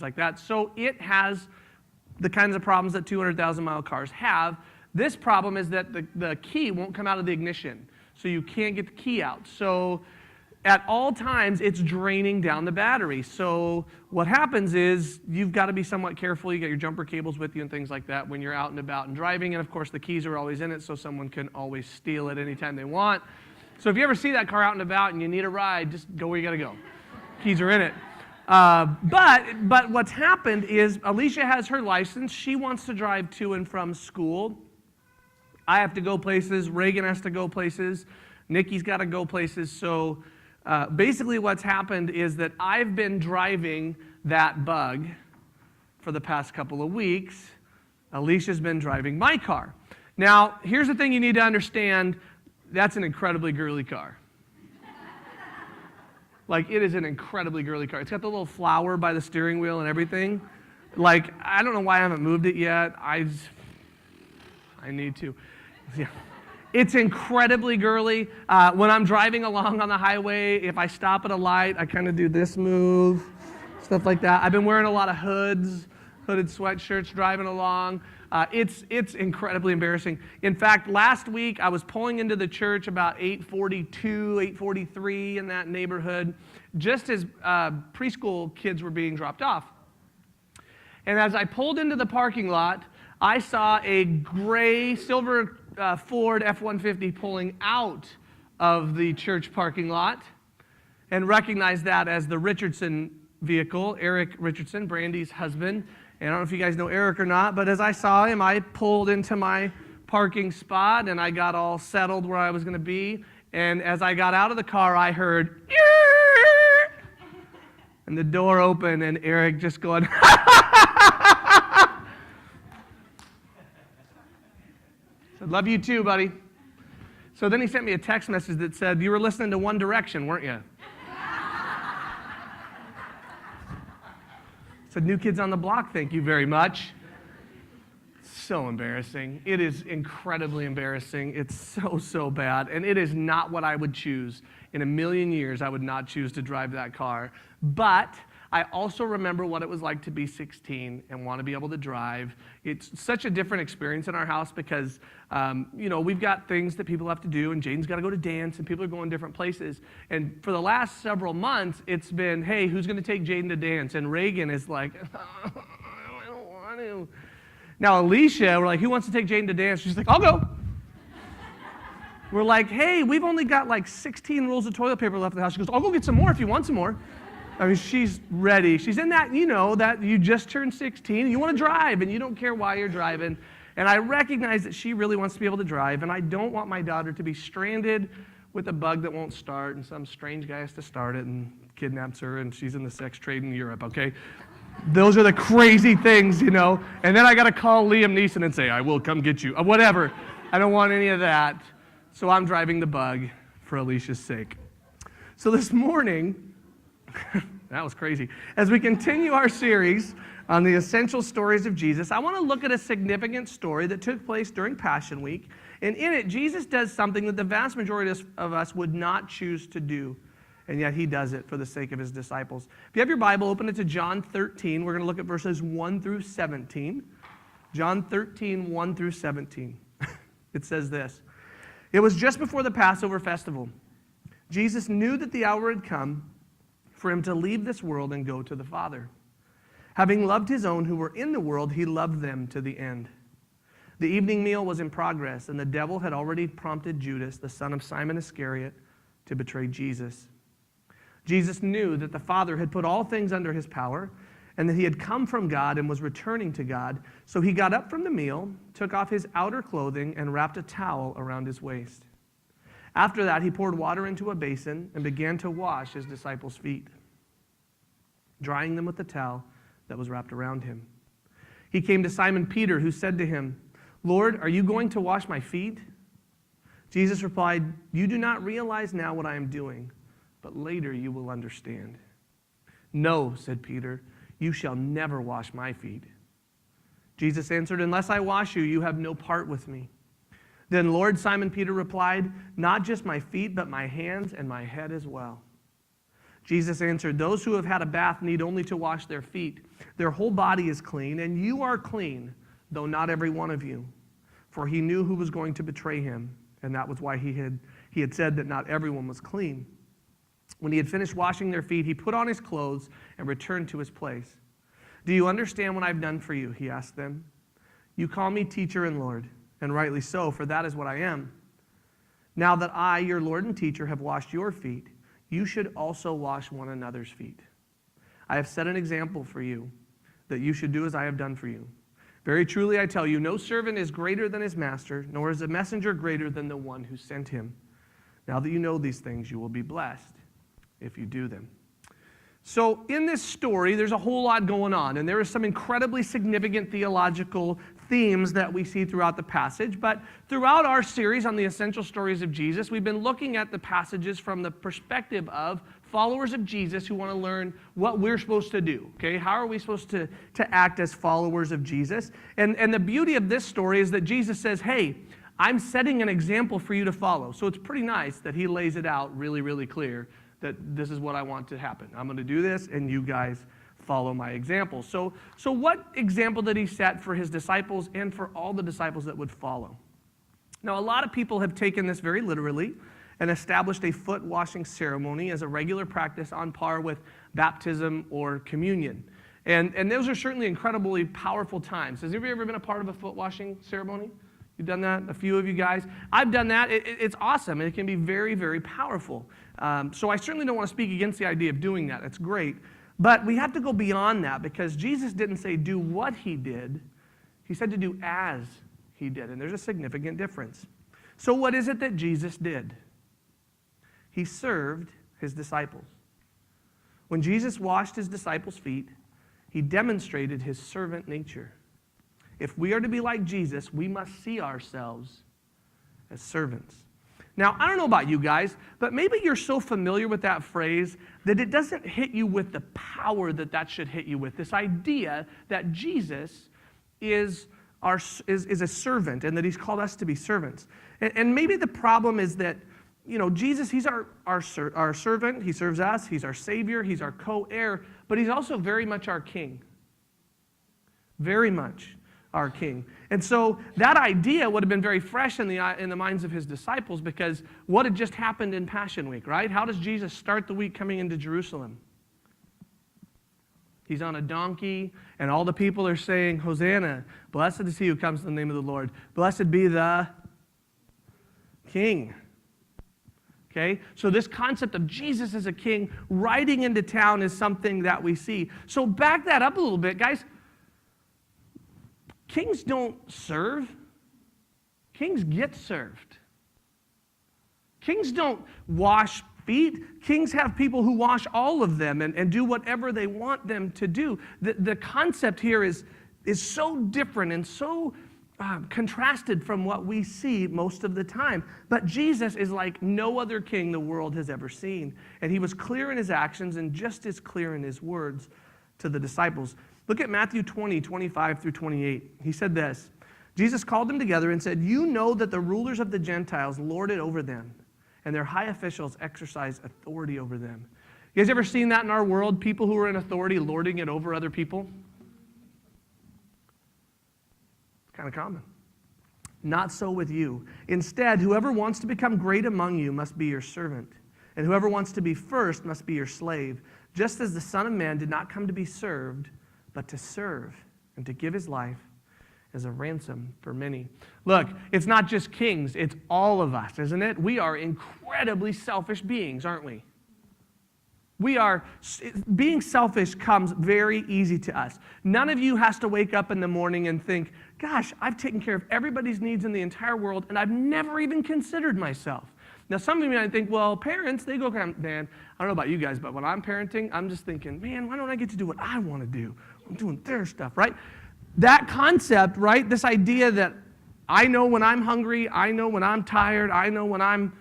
like that. So it has the kinds of problems that 200,000-mile cars have. This problem is that the key won't come out of the ignition, so you can't get the key out. So at all times, it's draining down the battery. So what happens is you've got to be somewhat careful. You got your jumper cables with you and things like that when you're out and about and driving. And of course, the keys are always in it, so someone can always steal it anytime they want. So if you ever see that car out and about and you need a ride, just go where you got to go. Keys are in it. But what's happened is Alicia has her license. She wants to drive to and from school. I have to go places. Reagan has to go places. Nikki's got to go places. So basically what's happened is that I've been driving that Bug for the past couple of weeks. Alicia's been driving my car. Now, here's the thing you need to understand. That's an incredibly girly car. Like, it is an incredibly girly car. It's got the little flower by the steering wheel and everything. Like, I don't know why I haven't moved it yet. I need to. Yeah. It's incredibly girly. When I'm driving along on the highway, if I stop at a light, I kind of do this move, stuff like that. I've been wearing a lot of hooded sweatshirts driving along. It's incredibly embarrassing. In fact, last week I was pulling into the church about 8:42, 8:43 in that neighborhood, just as preschool kids were being dropped off. And as I pulled into the parking lot, I saw a gray silver Ford F-150 pulling out of the church parking lot and recognized that as the Richardson vehicle, Eric Richardson, Brandy's husband. And I don't know if you guys know Eric or not, but as I saw him, I pulled into my parking spot and I got all settled where I was going to be. And as I got out of the car, I heard, "Ear!" And the door opened and Eric just going, said, "Love you too, buddy." So then he sent me a text message that said, "You were listening to One Direction, weren't you?" Said, "New Kids on the Block, thank you very much." So embarrassing. It is incredibly embarrassing. It's so bad. And it is not what I would choose. In a million years, I would not choose to drive that car. But I also remember what it was like to be 16 and want to be able to drive. It's such a different experience in our house because, we've got things that people have to do, and Jaden's got to go to dance, and people are going different places. And for the last several months, it's been, hey, who's going to take Jaden to dance? And Reagan is like, I don't want to. Now, Alicia, we're like, who wants to take Jaden to dance? She's like, I'll go. We're like, hey, we've only got like 16 rolls of toilet paper left in the house. She goes, I'll go get some more if you want some more. I mean, she's ready. She's in that, that you just turned 16, and you want to drive, and you don't care why you're driving. And I recognize that she really wants to be able to drive, and I don't want my daughter to be stranded with a Bug that won't start, and some strange guy has to start it and kidnaps her, and she's in the sex trade in Europe, okay? Those are the crazy things, And then I got to call Liam Neeson and say, I will come get you, whatever. I don't want any of that. So I'm driving the Bug for Alicia's sake. So this morning, that was crazy. As we continue our series on the essential stories of Jesus, I want to look at a significant story that took place during Passion Week. And in it, Jesus does something that the vast majority of us would not choose to do. And yet he does it for the sake of his disciples. If you have your Bible, open it to John 13. We're going to look at verses 1 through 17. John 13, 1 through 17. It says this. It was just before the Passover festival. Jesus knew that the hour had come for him to leave this world and go to the Father. Having loved his own who were in the world, he loved them to the end. The evening meal was in progress, and the devil had already prompted Judas, the son of Simon Iscariot, to betray Jesus. Jesus knew that the Father had put all things under his power, and that he had come from God and was returning to God. So he got up from the meal, took off his outer clothing, and wrapped a towel around his waist. After that, he poured water into a basin and began to wash his disciples' feet, drying them with the towel that was wrapped around him. He came to Simon Peter, who said to him, Lord, are you going to wash my feet? Jesus replied, you do not realize now what I am doing, but later you will understand. No, said Peter, you shall never wash my feet. Jesus answered, unless I wash you, you have no part with me. Then Lord, Simon Peter replied, not just my feet, but my hands and my head as well. Jesus answered, "Those who have had a bath need only to wash their feet. Their whole body is clean, and you are clean, though not every one of you." For he knew who was going to betray him, and that was why he had said that not everyone was clean. When he had finished washing their feet, he put on his clothes and returned to his place. "Do you understand what I've done for you?" he asked them. "You call me teacher and Lord, and rightly so, for that is what I am. Now that I, your Lord and teacher, have washed your feet, you should also wash one another's feet. I have set an example for you, that you should do as I have done for you. Very truly I tell you, no servant is greater than his master, nor is a messenger greater than the one who sent him. Now that you know these things, you will be blessed if you do them." So in this story, there's a whole lot going on, and there are some incredibly significant theological themes that we see throughout the passage. But throughout our series on the essential stories of Jesus, we've been looking at the passages from the perspective of followers of Jesus who want to learn what we're supposed to do. Okay, how are we supposed to act as followers of Jesus? And the beauty of this story is that Jesus says, "Hey, I'm setting an example for you to follow." So it's pretty nice that he lays it out really, really clear that this is what I want to happen. I'm going to do this, and you guys follow my example. So what example did he set for his disciples and for all the disciples that would follow? Now, a lot of people have taken this very literally and established a foot washing ceremony as a regular practice on par with baptism or communion. And those are certainly incredibly powerful times. Has anybody ever been a part of a foot washing ceremony? You've done that? A few of you guys? I've done that. It's awesome, and it can be very, very powerful. So I certainly don't want to speak against the idea of doing that. It's great. But we have to go beyond that, because Jesus didn't say do what he did. He said to do as he did, and there's a significant difference. So what is it that Jesus did? He served his disciples. When Jesus washed his disciples' feet, he demonstrated his servant nature. If we are to be like Jesus, we must see ourselves as servants. Now, I don't know about you guys, but maybe you're so familiar with that phrase that it doesn't hit you with the power that should hit you with. This idea that Jesus is a servant and that he's called us to be servants. And maybe the problem is that, Jesus, he's our servant. He serves us. He's our Savior. He's our co-heir. But he's also very much our King. Very much our King. And so that idea would have been very fresh in the minds of his disciples, because what had just happened in Passion Week, right? How does Jesus start the week coming into Jerusalem? He's on a donkey, and all the people are saying, "Hosanna, blessed is he who comes in the name of the Lord. Blessed be the King." Okay? So this concept of Jesus as a king riding into town is something that we see. So back that up a little bit, guys. Kings don't serve. Kings get served. Kings don't wash feet. Kings have people who wash all of them and do whatever they want them to do. The concept here is so different and so contrasted from what we see most of the time. But Jesus is like no other king the world has ever seen. And he was clear in his actions and just as clear in his words to the disciples. Look at Matthew 20, 25 through 28. He said this. Jesus called them together and said, "You know that the rulers of the Gentiles lord it over them, and their high officials exercise authority over them." You guys ever seen that in our world? People who are in authority lording it over other people? It's kind of common. Not so with you. Instead, whoever wants to become great among you must be your servant, and whoever wants to be first must be your slave, just as the Son of Man did not come to be served, but to serve and to give his life as a ransom for many. Look, it's not just kings, it's all of us, isn't it? We are incredibly selfish beings, aren't we? Being selfish comes very easy to us. None of you has to wake up in the morning and think, "Gosh, I've taken care of everybody's needs in the entire world, and I've never even considered myself." Now, some of you might think, well, parents, they go, man, I don't know about you guys, but when I'm parenting, I'm just thinking, man, why don't I get to do what I want to do? I'm doing their stuff, right? That concept, right, this idea that I know when I'm hungry, I know when I'm tired, I know when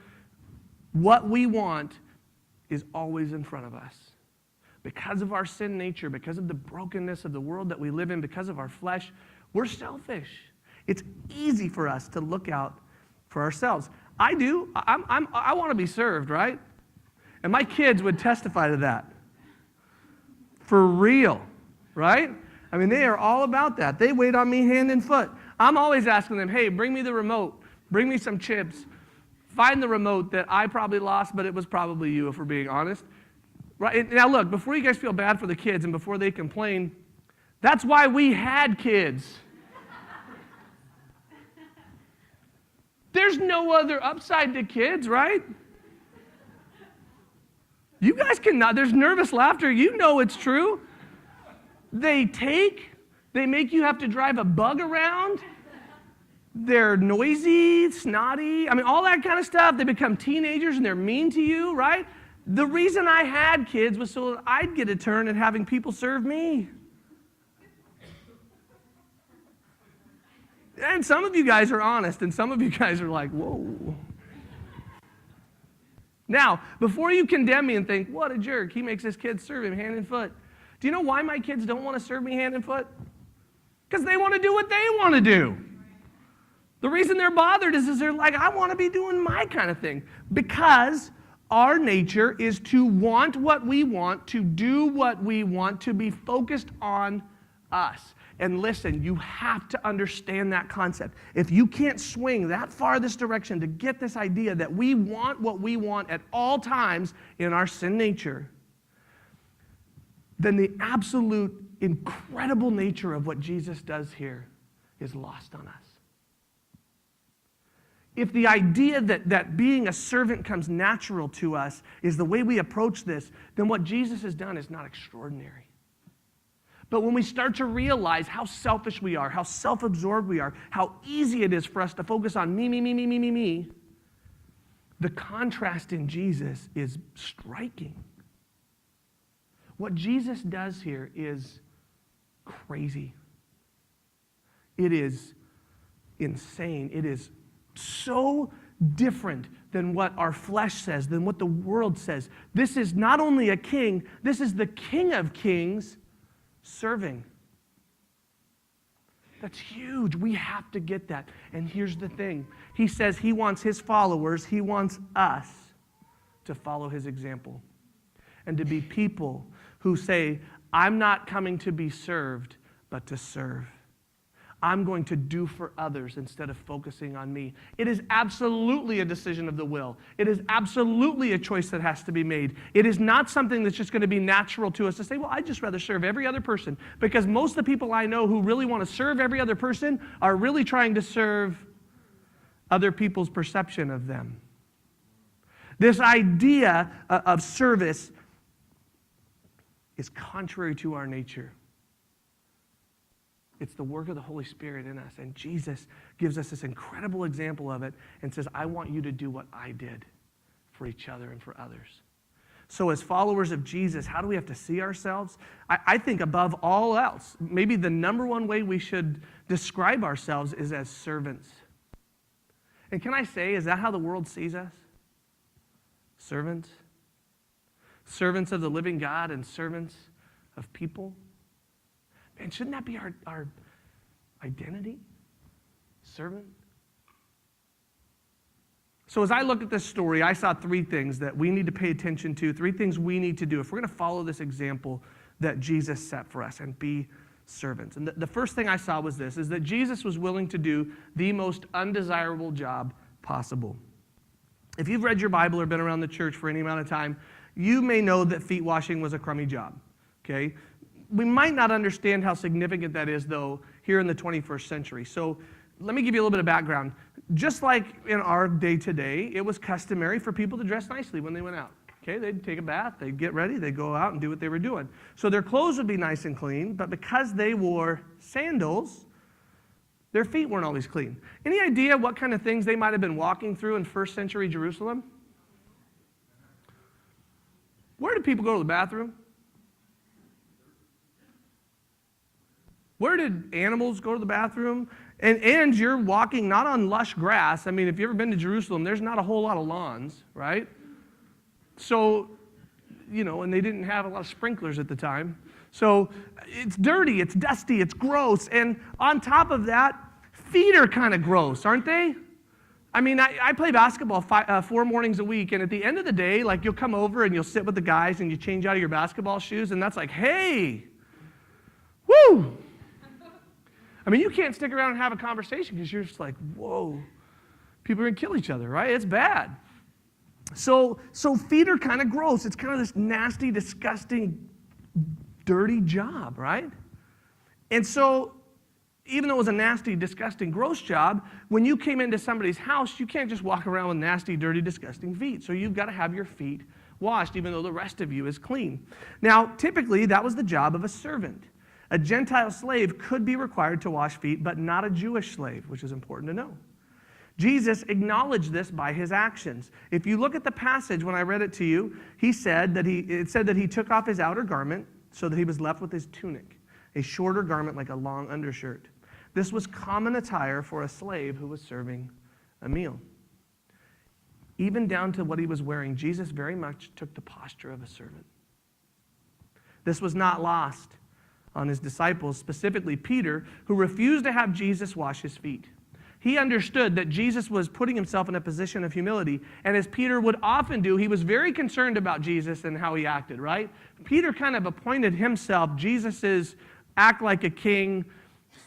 what we want is always in front of us. Because of our sin nature, because of the brokenness of the world that we live in, because of our flesh, we're selfish. It's easy for us to look out for ourselves. I do. I want to be served, right? And my kids would testify to that. For real, right? I mean, they are all about that. They wait on me hand and foot. I'm always asking them, hey, bring me the remote. Bring me some chips. Find the remote that I probably lost, but it was probably you, if we're being honest. Right? Now, look, before you guys feel bad for the kids and before they complain, that's why we had kids. There's no other upside to kids, right? You guys cannot. There's nervous laughter. You know it's true. They make you have to drive a bug around. They're noisy, snotty. I mean, all that kind of stuff. They become teenagers and they're mean to you, right? The reason I had kids was so that I'd get a turn at having people serve me. And some of you guys are honest, and some of you guys are like, whoa. Now, before you condemn me and think, what a jerk, he makes his kids serve him hand and foot. Do you know why my kids don't want to serve me hand and foot? Because they want to do what they want to do. The reason they're bothered is they're like, I want to be doing my kind of thing. Because our nature is to want what we want, to do what we want, to be focused on us. And listen, you have to understand that concept. If you can't swing that far this direction to get this idea that we want what we want at all times in our sin nature, then the absolute incredible nature of what Jesus does here is lost on us. If the idea that being a servant comes natural to us is the way we approach this, then what Jesus has done is not extraordinary. But when we start to realize how selfish we are, how self-absorbed we are, how easy it is for us to focus on me, the contrast in Jesus is striking. What Jesus does here is crazy. It is insane. It is so different than what our flesh says, than what the world says. This is not only a king, this is the King of Kings serving. That's huge. We have to get that. And here's the thing. He says he wants his followers, he wants us to follow his example and to be people who say, I'm not coming to be served, but to serve. I'm going to do for others instead of focusing on me. It is absolutely a decision of the will. It is absolutely a choice that has to be made. It is not something that's just going to be natural to us to say, well, I'd just rather serve every other person. Because most of the people I know who really want to serve every other person are really trying to serve other people's perception of them. This idea of service is contrary to our nature. It's the work of the Holy Spirit in us. And Jesus gives us this incredible example of it and says, I want you to do what I did for each other and for others. So as followers of Jesus, how do we have to see ourselves? I think above all else, maybe the number one way we should describe ourselves is as servants. And can I say, is that how the world sees us? Servants? Servants of the living God and servants of people? Man, shouldn't that be our identity? Servant? So as I look at this story, I saw three things that we need to pay attention to, three things we need to do if we're going to follow this example that Jesus set for us and be servants. And the first thing I saw was this, is that Jesus was willing to do the most undesirable job possible. If you've read your Bible or been around the church for any amount of time, you may know that feet washing was a crummy job, okay? We might not understand how significant that is, though, here in the 21st century. So let me give you a little bit of background. Just like in our day today, it was customary for people to dress nicely when they went out. Okay, they'd take a bath, they'd get ready, they'd go out and do what they were doing. So their clothes would be nice and clean, but because they wore sandals, their feet weren't always clean. Any idea what kind of things they might have been walking through in first century Jerusalem? Where did people go to the bathroom? Where did animals go to the bathroom? And you're walking not on lush grass. I mean, if you've ever been to Jerusalem, there's not a whole lot of lawns, right? So, and they didn't have a lot of sprinklers at the time. So it's dirty, it's dusty, it's gross. And on top of that, feet are kind of gross, aren't they? I mean, I play basketball 4 mornings a week, and at the end of the day, like, you'll come over and you'll sit with the guys and you change out of your basketball shoes, and that's like, hey, woo! I mean, you can't stick around and have a conversation because you're just like, whoa, people are going to kill each other, right? It's bad. So feet are kind of gross. It's kind of this nasty, disgusting, dirty job, right? And so even though it was a nasty, disgusting, gross job, when you came into somebody's house, you can't just walk around with nasty, dirty, disgusting feet. So you've got to have your feet washed, even though the rest of you is clean. Now, typically, that was the job of a servant. A Gentile slave could be required to wash feet, but not a Jewish slave, which is important to know. Jesus acknowledged this by his actions. If you look at the passage when I read it to you, it said that he took off his outer garment so that he was left with his tunic, a shorter garment like a long undershirt. This was common attire for a slave who was serving a meal. Even down to what he was wearing, Jesus very much took the posture of a servant. This was not lost on his disciples, specifically Peter, who refused to have Jesus wash his feet. He understood that Jesus was putting himself in a position of humility, and as Peter would often do, he was very concerned about Jesus and how he acted, right? Peter kind of appointed himself Jesus's act like a king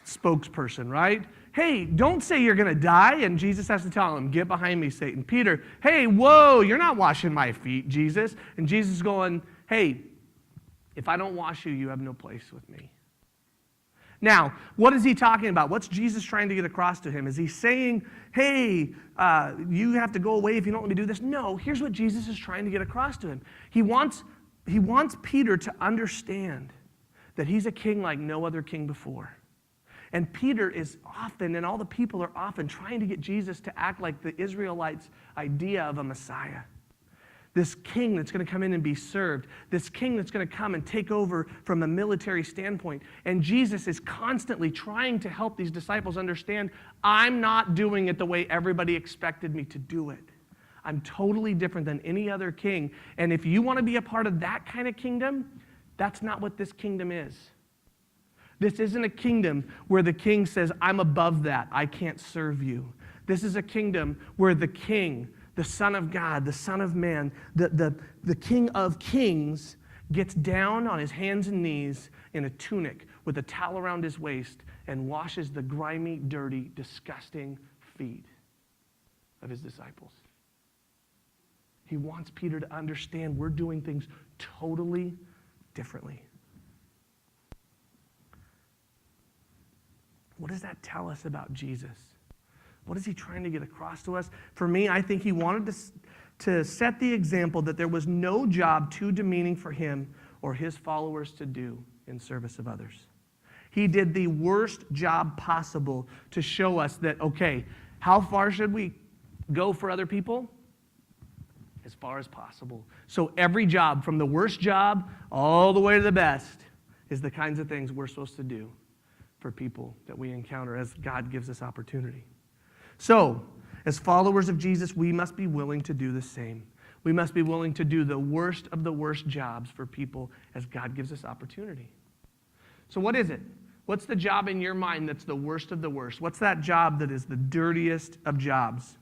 spokesperson, right? Hey, don't say you're going to die, and Jesus has to tell him, get behind me, Satan. Peter, hey, whoa, you're not washing my feet, Jesus. And Jesus is going, hey, if I don't wash you, you have no place with me. Now, what is he talking about? What's Jesus trying to get across to him? Is he saying, hey, you have to go away if you don't let me do this? No, here's what Jesus is trying to get across to him. He wants Peter to understand that he's a king like no other king before. And Peter is often, and all the people are often, trying to get Jesus to act like the Israelites' idea of a Messiah. This king that's going to come in and be served. This king that's going to come and take over from a military standpoint. And Jesus is constantly trying to help these disciples understand, I'm not doing it the way everybody expected me to do it. I'm totally different than any other king. And if you want to be a part of that kind of kingdom, that's not what this kingdom is. This isn't a kingdom where the king says, I'm above that, I can't serve you. This is a kingdom where the king, the Son of God, the Son of Man, the King of Kings gets down on his hands and knees in a tunic with a towel around his waist and washes the grimy, dirty, disgusting feet of his disciples. He wants Peter to understand we're doing things totally differently. What does that tell us about Jesus? What is he trying to get across to us? For me, I think he wanted to set the example that there was no job too demeaning for him or his followers to do in service of others. He did the worst job possible to show us that, okay, how far should we go for other people? As far as possible. So every job, from the worst job all the way to the best, is the kinds of things we're supposed to do for people that we encounter as God gives us opportunity. So, as followers of Jesus, we must be willing to do the same. We must be willing to do the worst of the worst jobs for people as God gives us opportunity. So what is it? What's the job in your mind that's the worst of the worst? What's that job that is the dirtiest of jobs?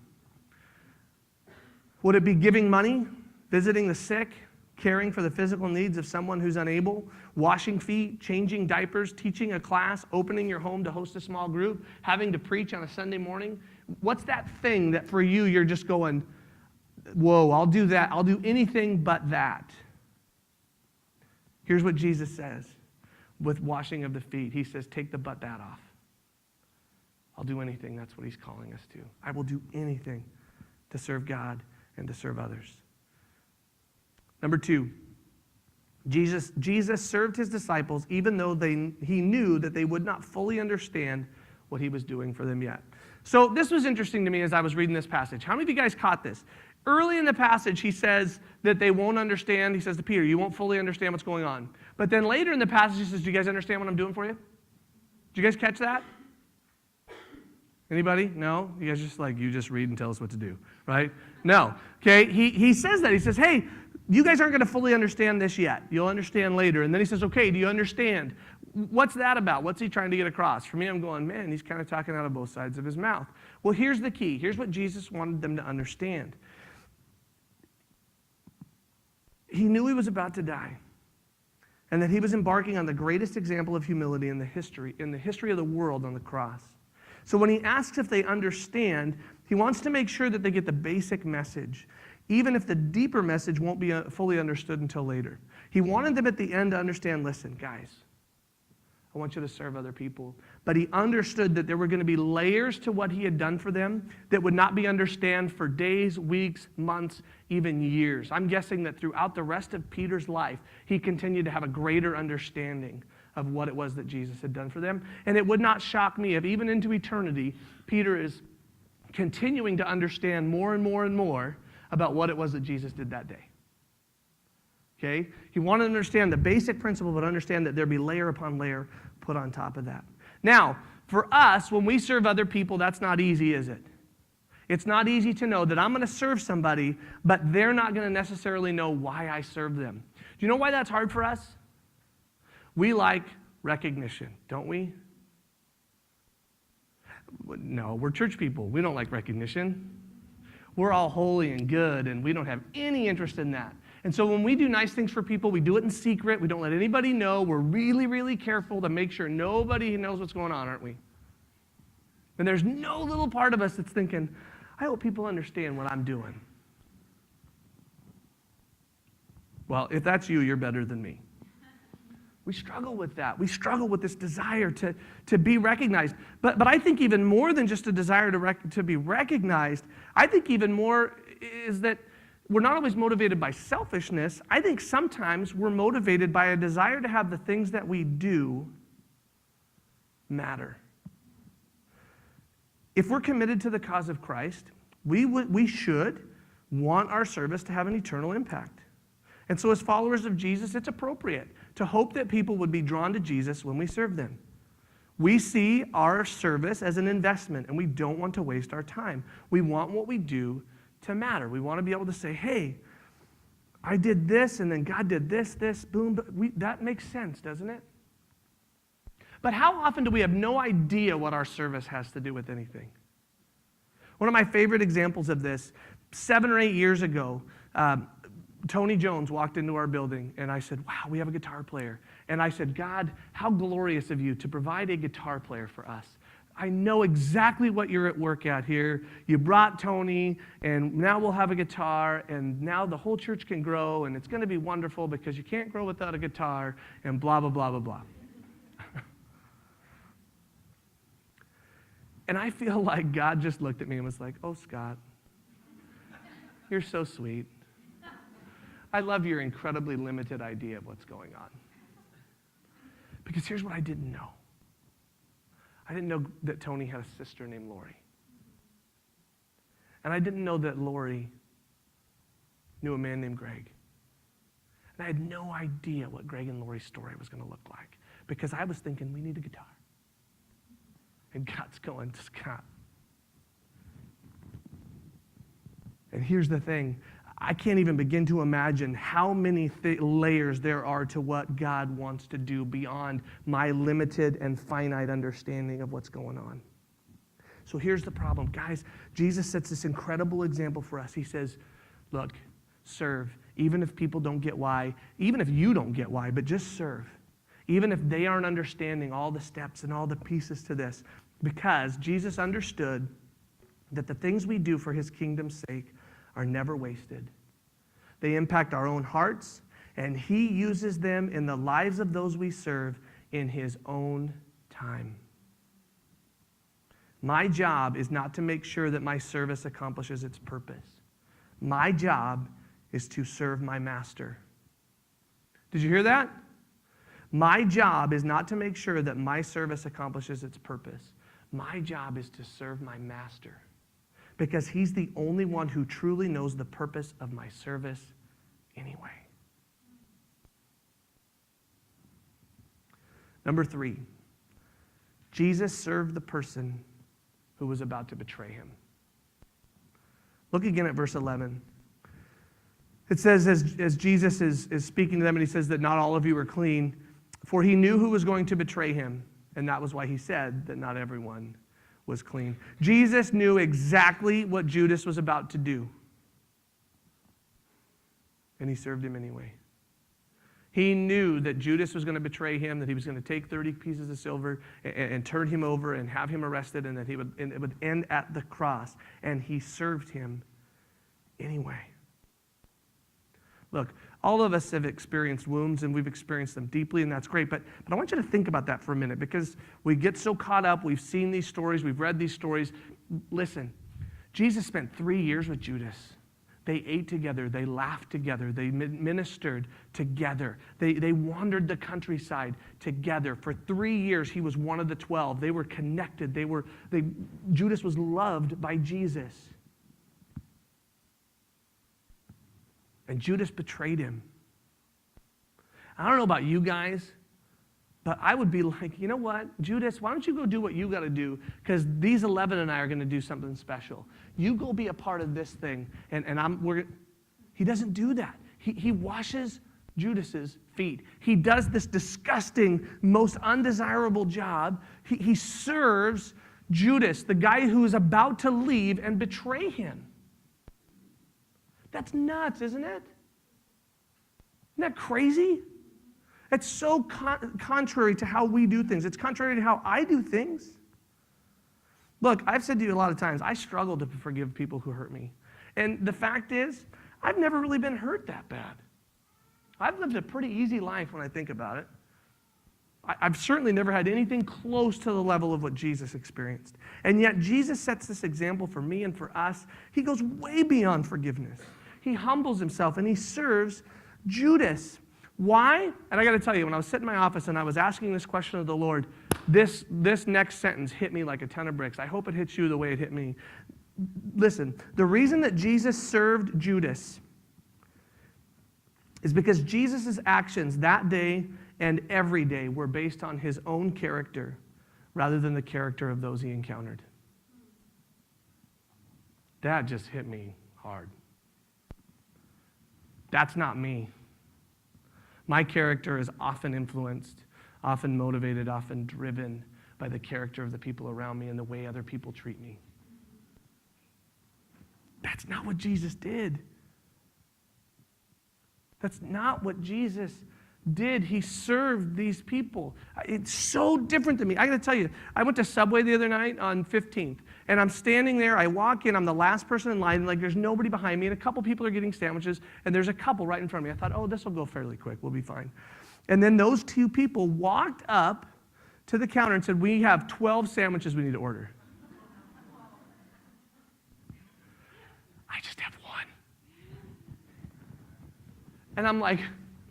Would it be giving money, visiting the sick, caring for the physical needs of someone who's unable, washing feet, changing diapers, teaching a class, opening your home to host a small group, having to preach on a Sunday morning? What's that thing that for you you're just going, whoa, I'll do that. I'll do anything but that. Here's what Jesus says with washing of the feet. He says, take the but that off. I'll do anything. That's what he's calling us to. I will do anything to serve God and to serve others. Number 2, Jesus served his disciples even though he knew that they would not fully understand what he was doing for them yet. So this was interesting to me as I was reading this passage. How many of you guys caught this? Early in the passage, he says that they won't understand. He says to Peter, you won't fully understand what's going on. But then later in the passage, he says, do you guys understand what I'm doing for you? Did you guys catch that? Anybody? No? You guys just you just read and tell us what to do, right? No. Okay, he says that. He says, hey, you guys aren't going to fully understand this yet. You'll understand later. And then he says, okay, do you understand? What's that about? What's he trying to get across? For me, I'm going, man, he's kind of talking out of both sides of his mouth. Well, here's the key. Here's what Jesus wanted them to understand. He knew he was about to die, and that he was embarking on the greatest example of humility in the history of the world on the cross. So when he asks if they understand, he wants to make sure that they get the basic message, even if the deeper message won't be fully understood until later. He wanted them at the end to understand, listen, guys, I want you to serve other people. But he understood that there were going to be layers to what he had done for them that would not be understood for days, weeks, months, even years. I'm guessing that throughout the rest of Peter's life, he continued to have a greater understanding of what it was that Jesus had done for them. And it would not shock me if even into eternity, Peter is continuing to understand more and more and more about what it was that Jesus did that day. Okay? He wanted to understand the basic principle, but understand that there'd be layer upon layer put on top of that. Now, for us, when we serve other people, that's not easy, is it? It's not easy to know that I'm going to serve somebody, but they're not going to necessarily know why I serve them. Do you know why that's hard for us? We like recognition, don't we? No, we're church people. We don't like recognition. We're all holy and good, and we don't have any interest in that. And so when we do nice things for people, we do it in secret. We don't let anybody know. We're really, really careful to make sure nobody knows what's going on, aren't we? And there's no little part of us that's thinking, I hope people understand what I'm doing. Well, if that's you, you're better than me. We struggle with that. We struggle with this desire to be recognized. But I think even more than just a desire to be recognized, I think even more is that we're not always motivated by selfishness. I think sometimes we're motivated by a desire to have the things that we do matter. If we're committed to the cause of Christ, we should want our service to have an eternal impact. And so as followers of Jesus, it's appropriate to hope that people would be drawn to Jesus when we serve them. We see our service as an investment, and we don't want to waste our time. We want what we do to matter. We want to be able to say, hey, I did this, and then God did this, boom. That makes sense, doesn't it? But how often do we have no idea what our service has to do with anything? One of my favorite examples of this, 7 or 8 years ago, Tony Jones walked into our building, and I said, wow, we have a guitar player. And I said, God, how glorious of you to provide a guitar player for us. I know exactly what you're at work at here. You brought Tony, and now we'll have a guitar, and now the whole church can grow, and it's going to be wonderful because you can't grow without a guitar, and blah, blah, blah, blah, blah. And I feel like God just looked at me and was like, oh, Scott, you're so sweet. I love your incredibly limited idea of what's going on. Because here's what I didn't know. I didn't know that Tony had a sister named Lori. And I didn't know that Lori knew a man named Greg. And I had no idea what Greg and Lori's story was going to look like. Because I was thinking, we need a guitar. And God's going, Scott. And here's the thing. I can't even begin to imagine how many layers there are to what God wants to do beyond my limited and finite understanding of what's going on. So here's the problem. Guys, Jesus sets this incredible example for us. He says, look, serve. Even if people don't get why, even if you don't get why, but just serve. Even if they aren't understanding all the steps and all the pieces to this. Because Jesus understood that the things we do for his kingdom's sake are never wasted. They impact our own hearts, and he uses them in the lives of those we serve in his own time. My job is not to make sure that my service accomplishes its purpose. My job is to serve my master. Did you hear that? My job is not to make sure that my service accomplishes its purpose. My job is to serve my master. Because he's the only one who truly knows the purpose of my service anyway. Number 3, Jesus served the person who was about to betray him. Look again at verse 11. It says, as Jesus is speaking to them, and he says that not all of you are clean, For he knew who was going to betray him, and that was why he said that not everyone was clean. Jesus knew exactly what Judas was about to do, and he served him anyway. He knew that Judas was going to betray him, that he was going to take 30 pieces of silver and turn him over and have him arrested, and that it would end at the cross. And he served him anyway. Look, all of us have experienced wounds, and we've experienced them deeply, and that's great. But I want you to think about that for a minute, because we get so caught up. We've seen these stories. We've read these stories. Listen, Jesus spent 3 years with Judas. They ate together. They laughed together. They ministered together. They wandered the countryside together. For 3 years, he was one of the 12. They were connected. Judas was loved by Jesus. And Judas betrayed him. I don't know about you guys, but I would be like, you know what, Judas, why don't you go do what you got to do? Because these 11 and I are going to do something special. You go be a part of this thing, he doesn't do that. He washes Judas's feet. He does this disgusting, most undesirable job. He serves Judas, the guy who is about to leave and betray him. That's nuts, isn't it? Isn't that crazy? It's so contrary to how we do things. It's contrary to how I do things. Look, I've said to you a lot of times, I struggle to forgive people who hurt me. And the fact is, I've never really been hurt that bad. I've lived a pretty easy life when I think about it. I've certainly never had anything close to the level of what Jesus experienced. And yet Jesus sets this example for me and for us. He goes way beyond forgiveness. He humbles himself and he serves Judas. Why? And I got to tell you, when I was sitting in my office and I was asking this question of the Lord, this next sentence hit me like a ton of bricks. I hope it hits you the way it hit me. Listen, the reason that Jesus served Judas is because Jesus' actions that day and every day were based on his own character rather than the character of those he encountered. That just hit me hard. That's not me. My character is often influenced, often motivated, often driven by the character of the people around me and the way other people treat me. That's not what Jesus did. That's not what Jesus did. He served these people. It's so different than me. I got to tell you, I went to Subway the other night on 15th, and I'm standing there. I walk in. I'm the last person in line, and like there's nobody behind me, and a couple people are getting sandwiches, and there's a couple right in front of me. I thought, oh, this will go fairly quick. We'll be fine. And then those two people walked up to the counter and said, we have 12 sandwiches we need to order. I just have one. And I'm like,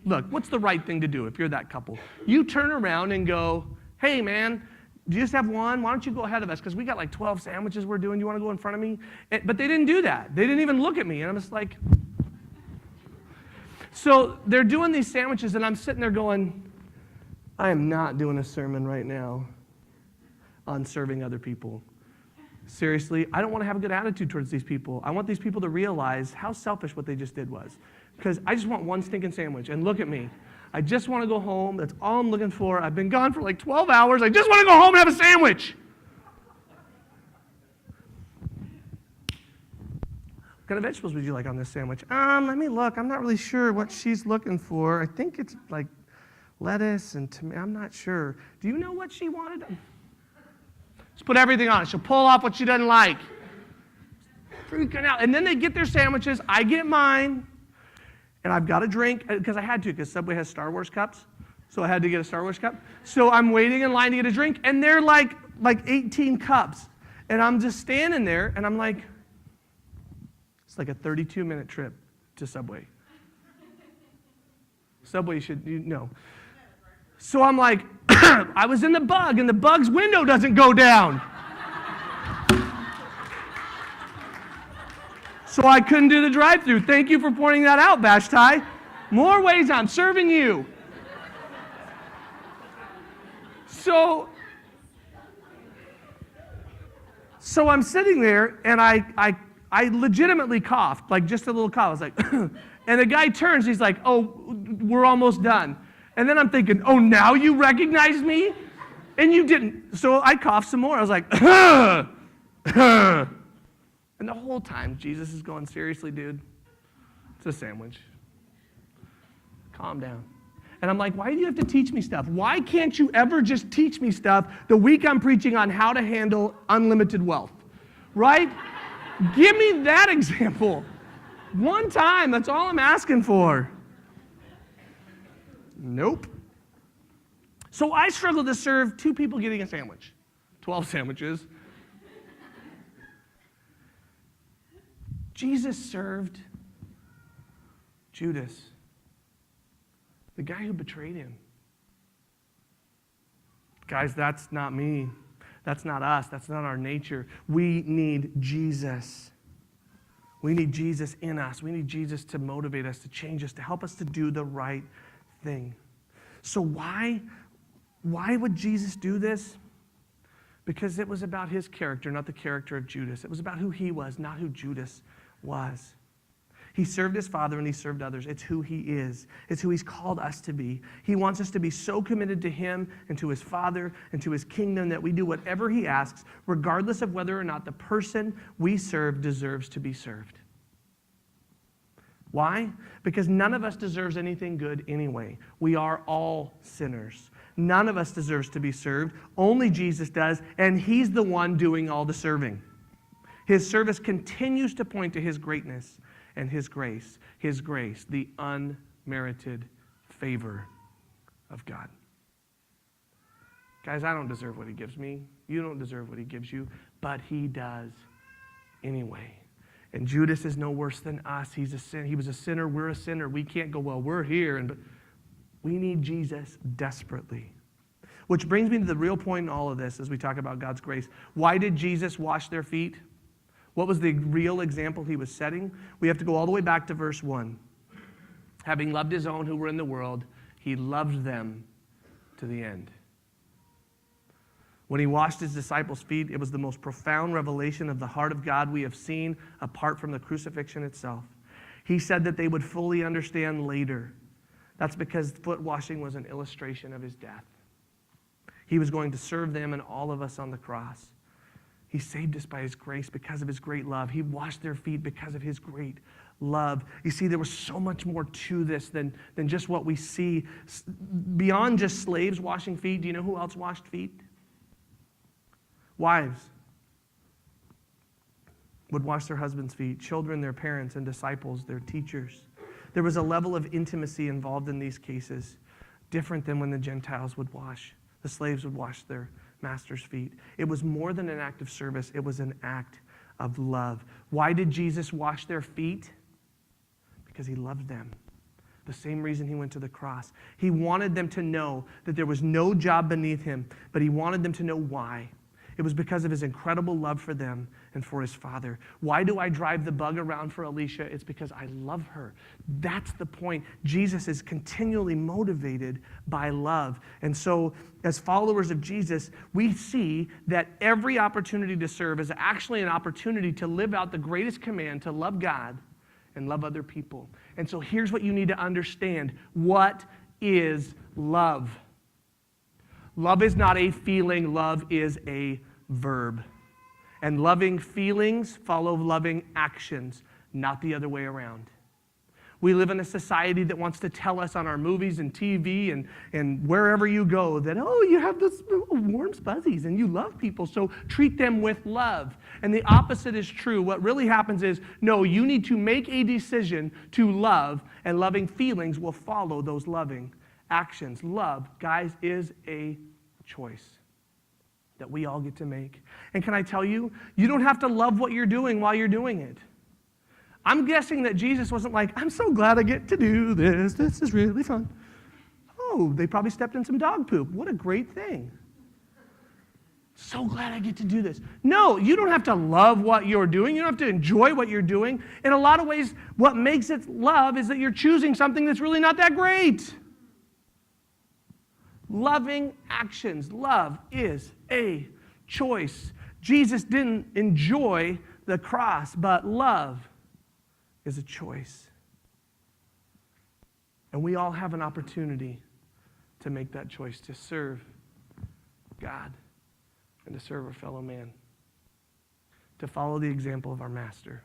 look, what's the right thing to do if you're that couple? You turn around and go, hey, man, do you just have one? Why don't you go ahead of us? Because we got like 12 sandwiches we're doing. You want to go in front of me? But they didn't do that. They didn't even look at me. And I'm just like, so they're doing these sandwiches, and I'm sitting there going, I am not doing a sermon right now on serving other people. Seriously, I don't want to have a good attitude towards these people. I want these people to realize how selfish what they just did was. Because I just want one stinking sandwich. And look at me. I just want to go home. That's all I'm looking for. I've been gone for like 12 hours. I just want to go home and have a sandwich. What kind of vegetables would you like on this sandwich? Let me look. I'm not really sure what she's looking for. I think it's like lettuce and tomato. I'm not sure. Do you know what she wanted? Just put everything on it. She'll pull off what she doesn't like. Freaking out. And then they get their sandwiches. I get mine. And I've got a drink, because I had to, because Subway has Star Wars cups. So I had to get a Star Wars cup. So I'm waiting in line to get a drink, and they're like 18 cups. And I'm just standing there, and I'm like, it's like a 32-minute trip to Subway. Subway should, you know. So I'm like, I was in the bug, and the bug's window doesn't go down. So I couldn't do the drive-thru. Thank you for pointing that out, Vashti. More ways I'm serving you. So I'm sitting there, and I legitimately coughed, like just a little cough. I was like, and the guy turns, he's like, oh, we're almost done. And then I'm thinking, oh, now you recognize me? And you didn't. So I coughed some more. I was like, and the whole time, Jesus is going, seriously, dude, it's a sandwich. Calm down. And I'm like, why do you have to teach me stuff? Why can't you ever just teach me stuff the week I'm preaching on how to handle unlimited wealth? Right? Give me that example. One time, that's all I'm asking for. Nope. So I struggle to serve 2 people getting a sandwich. 12 sandwiches. Jesus served Judas, the guy who betrayed him. Guys, that's not me. That's not us. That's not our nature. We need Jesus. We need Jesus in us. We need Jesus to motivate us, to change us, to help us to do the right thing. So why would Jesus do this? Because it was about his character, not the character of Judas. It was about who he was, not who Judas was. He served his Father and he served others. It's who he is. It's who he's called us to be. He wants us to be so committed to him and to his Father and to his kingdom that we do whatever he asks, regardless of whether or not the person we serve deserves to be served. Why? Because none of us deserves anything good anyway. We are all sinners. None of us deserves to be served. Only Jesus does, and he's the one doing all the serving. His service continues to point to his greatness and his grace, the unmerited favor of God. Guys, I don't deserve what he gives me. You don't deserve what he gives you, but he does anyway. And Judas is no worse than us. He was a sinner. We're a sinner. We can't go, well, we're here. But we need Jesus desperately. Which brings me to the real point in all of this as we talk about God's grace. Why did Jesus wash their feet? What was the real example he was setting? We have to go all the way back to verse 1. Having loved his own who were in the world, he loved them to the end. When he washed his disciples' feet, it was the most profound revelation of the heart of God we have seen apart from the crucifixion itself. He said that they would fully understand later. That's because foot washing was an illustration of his death. He was going to serve them and all of us on the cross. He saved us by his grace because of his great love. He washed their feet because of his great love. You see, there was so much more to this than just what we see. Beyond just slaves washing feet, do you know who else washed feet? Wives would wash their husbands' feet, children, their parents, and disciples, their teachers. There was a level of intimacy involved in these cases, different than when the Gentiles would wash. The slaves would wash their master's feet. It was more than an act of service. It was an act of love. Why did Jesus wash their feet? Because he loved them. The same reason he went to the cross. He wanted them to know that there was no job beneath him, but he wanted them to know why. It was because of his incredible love for them and for his Father. Why do I drive the bug around for Alicia? It's because I love her. That's the point. Jesus is continually motivated by love. And so, as followers of Jesus, we see that every opportunity to serve is actually an opportunity to live out the greatest command, to love God and love other people. And so here's what you need to understand. What is love? Love is not a feeling, love is a verb. And loving feelings follow loving actions, not the other way around. We live in a society that wants to tell us on our movies and TV and wherever you go that, oh, you have this warm fuzzies and you love people, so treat them with love. And the opposite is true. What really happens is, no, you need to make a decision to love, and loving feelings will follow those loving actions. Love, guys, is a choice that we all get to make. And can I tell you, you don't have to love what you're doing while you're doing it. I'm guessing that Jesus wasn't like, I'm so glad I get to do this. This is really fun. Oh, they probably stepped in some dog poop. What a great thing. So glad I get to do this. No, you don't have to love what you're doing. You don't have to enjoy what you're doing. In a lot of ways, what makes it love is that you're choosing something that's really not that great. Loving actions. Love is a choice. Jesus didn't enjoy the cross, but love is a choice. And we all have an opportunity to make that choice to serve God and to serve our fellow man, to follow the example of our Master.